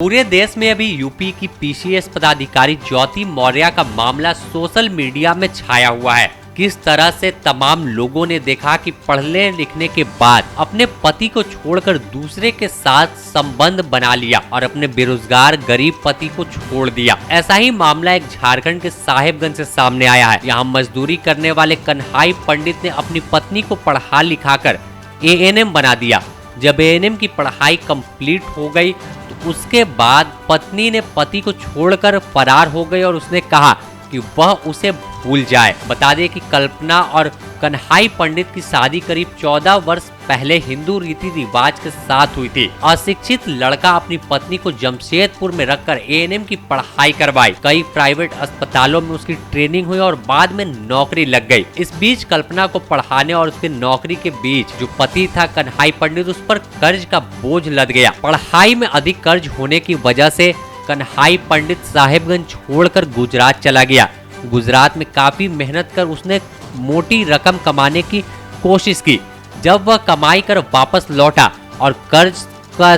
पूरे देश में अभी यूपी की पीसीएस पदाधिकारी ज्योति मौर्य का मामला सोशल मीडिया में छाया हुआ है। किस तरह से तमाम लोगों ने देखा कि पढ़ने लिखने के बाद अपने पति को छोड़कर दूसरे के साथ संबंध बना लिया और अपने बेरोजगार गरीब पति को छोड़ दिया। ऐसा ही मामला एक झारखंड के साहेबगंज से सामने आया है। यहाँ मजदूरी करने वाले कन्हाई पंडित ने अपनी पत्नी को पढ़ा लिखाकर एएनएम बना दिया। जब एएनएम की पढ़ाई कंप्लीट हो गई तो उसके बाद पत्नी ने पति को छोड़कर फरार हो गई और उसने कहा कि वह उसे भूल जाए। बता दें कि कल्पना और कन्हाई पंडित की शादी करीब 14 वर्ष पहले हिंदू रीति रिवाज के साथ हुई थी। अशिक्षित लड़का अपनी पत्नी को जमशेदपुर में रखकर एएनएम की पढ़ाई करवाई। कई प्राइवेट अस्पतालों में उसकी ट्रेनिंग हुई और बाद में नौकरी लग गई। इस बीच कल्पना को पढ़ाने और उसके नौकरी के बीच जो पति था कन्हाई पंडित, उस पर कर्ज का बोझ लद गया। पढ़ाई में अधिक कर्ज होने की वजह से कन्हाई पंडित साहेबगंज छोड़कर गुजरात चला गया। गुजरात में काफी मेहनत कर उसने मोटी रकम कमाने की कोशिश की। जब वह कमाई कर वापस लौटा और कर्ज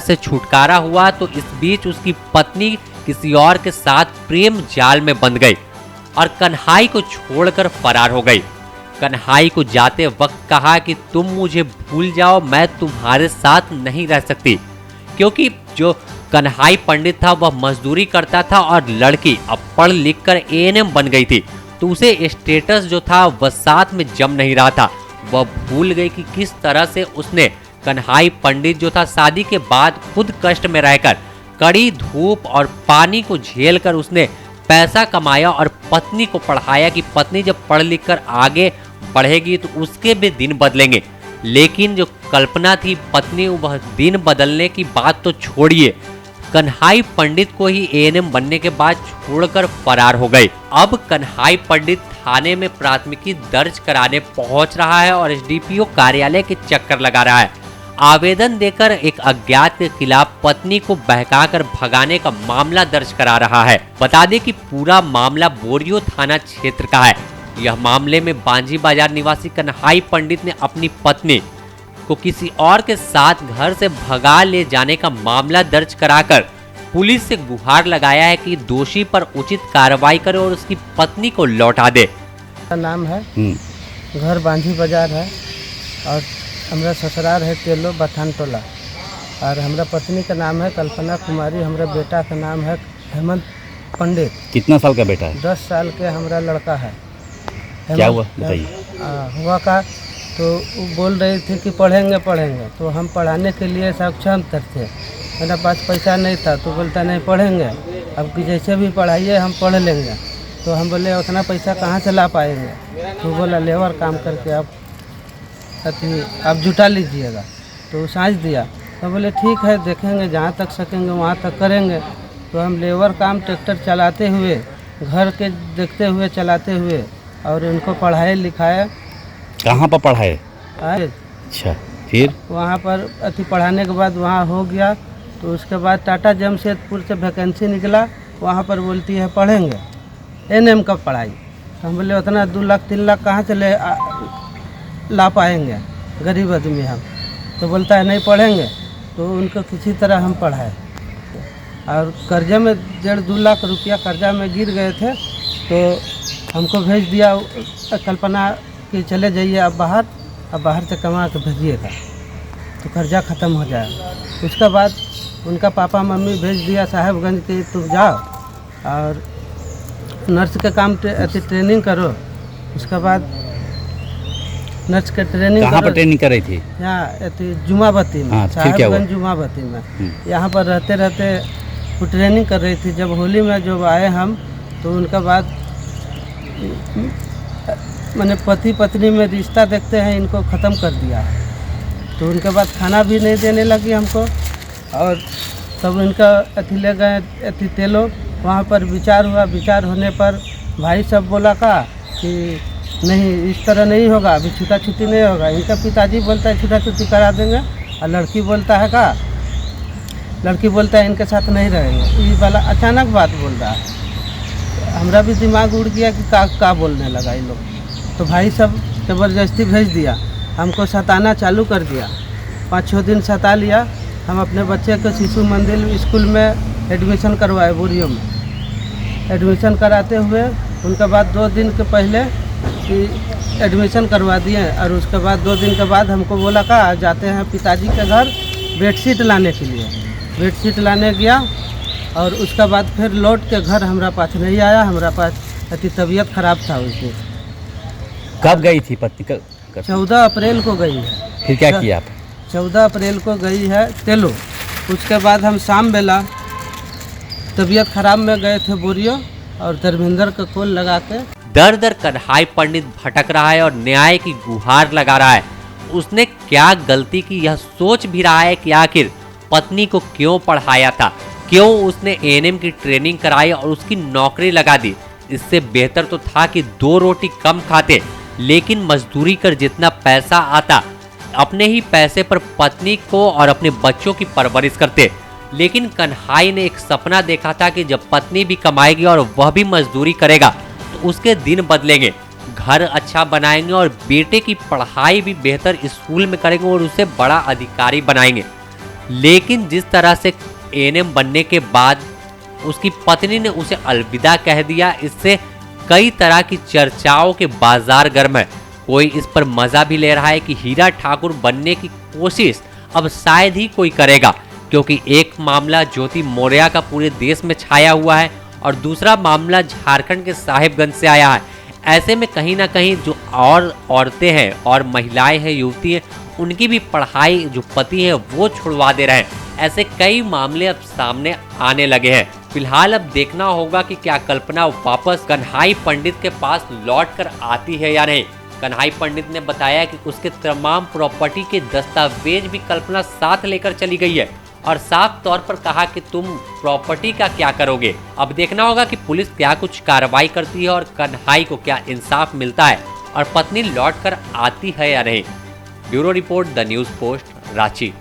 से छुटकारा हुआ तो इस बीच उसकी पत्नी किसी और के साथ प्रेम जाल में बंध गई और कन्हाई को छोड़कर फरार हो गई। कन्हाई को जाते वक्त कहा कि तुम मुझे भूल जाओ, मैं तुम्हारे साथ नहीं रह सकती। क्योंकि जो कन्हाई पंडित था वह मजदूरी करता था और लड़की अब पढ़ लिख कर एएनएम बन गई थी, तो उसे स्टेटस जो था वह साथ में जम नहीं रहा था। वह भूल गई कि किस तरह से उसने कन्हाई पंडित जो था शादी के बाद खुद कष्ट में रहकर कड़ी धूप और पानी को झेल कर उसने पैसा कमाया और पत्नी को पढ़ाया कि पत्नी जब पढ़ लिख कर आगे बढ़ेगी तो उसके भी दिन बदलेंगे। लेकिन जो कल्पना थी पत्नी, वह दिन बदलने की बात तो छोड़िए, कन्हाई पंडित को ही एएनएम बनने के बाद छोड़कर फरार हो गई। अब कन्हाई पंडित थाने में प्राथमिकी दर्ज कराने पहुंच रहा है और एसडीपीओ कार्यालय के चक्कर लगा रहा है। आवेदन देकर एक अज्ञात के खिलाफ पत्नी को बहकाकर भगाने का मामला दर्ज करा रहा है। बता दें कि पूरा मामला बोरियो थाना क्षेत्र का है। यह मामले में बांझी बाजार निवासी कन्हाई पंडित ने अपनी पत्नी को किसी और के साथ घर से भगा ले जाने का मामला दर्ज कराकर पुलिस से गुहार लगाया है कि दोषी पर उचित कार्रवाई करे और उसकी पत्नी को लौटा दे। नाम है, घर बांझी बाजार है और हमारा ससुराल है तेलो बथान टोला और हमारा पत्नी का नाम है कल्पना कुमारी। हमारा बेटा का नाम है हेमंत पंडित। कितना साल का बेटा है? 10 साल के हमारा लड़का है। क्या हुआ बताइए? हुआ का तो वो बोल रही थी कि पढ़ेंगे, तो हम पढ़ाने के लिए सक्षम थे। मेरा पास पैसा नहीं था तो बोलता नहीं पढ़ेंगे, अब कि जैसे भी पढ़ाइए हम पढ़ लेंगे। तो हम बोले उतना पैसा कहाँ से ला पाएंगे? तो बोला लेबर काम करके आप जुटा लीजिएगा। तो साँझ दिया तो बोले ठीक है, देखेंगे जहाँ तक सकेंगे वहाँ तक करेंगे। तो हम लेबर काम ट्रैक्टर चलाते हुए, घर के देखते हुए, चलाते हुए और उनको पढ़ाए लिखाए। कहाँ पर पढ़ाए? अच्छा, फिर वहाँ पर पढ़ाने के बाद वहाँ हो गया तो उसके बाद टाटा जमशेदपुर से वैकेंसी निकला, वहाँ पर बोलती है पढ़ेंगे एएनएम का पढ़ाई। तो हम बोले उतना 2 लाख 3 लाख कहाँ से ला पाएंगे, गरीब आदमी हम। तो बोलता है नहीं पढ़ेंगे। तो उनको किसी तरह हम पढ़ाए और कर्जे में 1.5-2 लाख रुपया कर्जा में गिर गए थे। तो हमको भेज दिया कल्पना कि चले जाइए अब बाहर से कमा के भेजिएगा तो कर्जा ख़त्म हो जाएगा। उसके बाद उनका पापा मम्मी भेज दिया साहेबगंज के, तुम जाओ और नर्स के काम ट्रेनिंग करो। उसके बाद नर्स के ट्रेनिंग कहाँ पर ट्रेनिंग कर रही थी? यहाँ जुमावती में, साहेबगंज जुमावती में। यहाँ पर रहते रहते वो ट्रेनिंग कर रही थी। जब होली में जब आए हम तो उनका बाद मैंने पति पत्नी में रिश्ता देखते हैं इनको ख़त्म कर दिया। तो उनके बाद खाना भी नहीं देने लगी हमको और तब उनका ले गए तेलो। वहाँ पर विचार हुआ। विचार होने पर भाई सब बोला का कि नहीं इस तरह नहीं होगा, अभी छूटा छुट्टी नहीं होगा। इनका पिताजी बोलता है छूटा छुट्टी करा देंगे और लड़की बोलता है इनके साथ नहीं रहेंगे। ये वाला अचानक बात बोल रहा है। हमारा भी दिमाग उड़ गया कि का बोलने लगा ये लोग। तो भाई सब ज़बरदस्ती भेज दिया, हमको सताना चालू कर दिया। 5-6 दिन सता लिया। हम अपने बच्चे को शिशु मंदिर स्कूल में एडमिशन करवाए बोरियो में। एडमिशन कराते हुए उनके बाद 2 दिन के पहले कि एडमिशन करवा दिए, और उसके बाद 2 दिन के बाद हमको बोला का जाते हैं पिताजी के घर बेडशीट लाने के लिए। बेडशीट लाने गया और उसके बाद फिर लौट के घर हमारा पास नहीं आया। हमारा पास अति तबीयत खराब था उस दिन। कब गई थी पत्नी? 14 अप्रैल को गई है। फिर क्या किया आप? 14 अप्रैल को गई है तेलो। उसके बाद हम शाम बेला तबीयत खराब में गए थे बोरियो, और धर्मेंद्र का कॉल लगा के दर दर कन्हाई पंडित भटक रहा है और न्याय की गुहार लगा रहा है। उसने क्या गलती की यह सोच भी रहा है कि आखिर पत्नी को क्यों पढ़ाया था, क्यों उसने एएनएम की ट्रेनिंग कराई और उसकी नौकरी लगा दी। इससे बेहतर तो था कि 2 रोटी कम खाते, लेकिन मजदूरी कर जितना पैसा आता अपने ही पैसे पर पत्नी को और अपने बच्चों की परवरिश करते। लेकिन कन्हाई ने एक सपना देखा था कि जब पत्नी भी कमाएगी और वह भी मजदूरी करेगा तो उसके दिन बदलेंगे, घर अच्छा बनाएंगे और बेटे की पढ़ाई भी बेहतर स्कूल में करेंगे और उसे बड़ा अधिकारी बनाएंगे। लेकिन जिस तरह से एएनएम बनने के बाद उसकी पत्नी ने उसे अलविदा कह दिया, इससे कई तरह की चर्चाओं के बाजार गर्म है। कोई इस पर मजा भी ले रहा है कि हीरा ठाकुर बनने की कोशिश अब शायद ही कोई करेगा, क्योंकि एक मामला ज्योति मौर्य का पूरे देश में छाया हुआ है और दूसरा मामला झारखंड के साहिबगंज से आया है। ऐसे में कहीं ना कहीं जो और औरतें हैं और महिलाएं हैं, युवती हैं, उनकी भी पढ़ाई जो पति है वो छुड़वा दे रहे हैं। ऐसे कई मामले अब सामने आने लगे हैं। फिलहाल अब देखना होगा कि क्या कल्पना वापस कन्हाई पंडित के पास लौट कर आती है या नहीं। कन्हाई पंडित ने बताया कि उसके तमाम प्रॉपर्टी के दस्तावेज भी कल्पना साथ लेकर चली गई है और साफ तौर पर कहा कि तुम प्रॉपर्टी का क्या करोगे। अब देखना होगा कि पुलिस क्या कुछ कार्रवाई करती है और कन्हाई को क्या इंसाफ मिलता है और पत्नी लौट कर आती है या नहीं। Bureau report, the news post, Ranchi.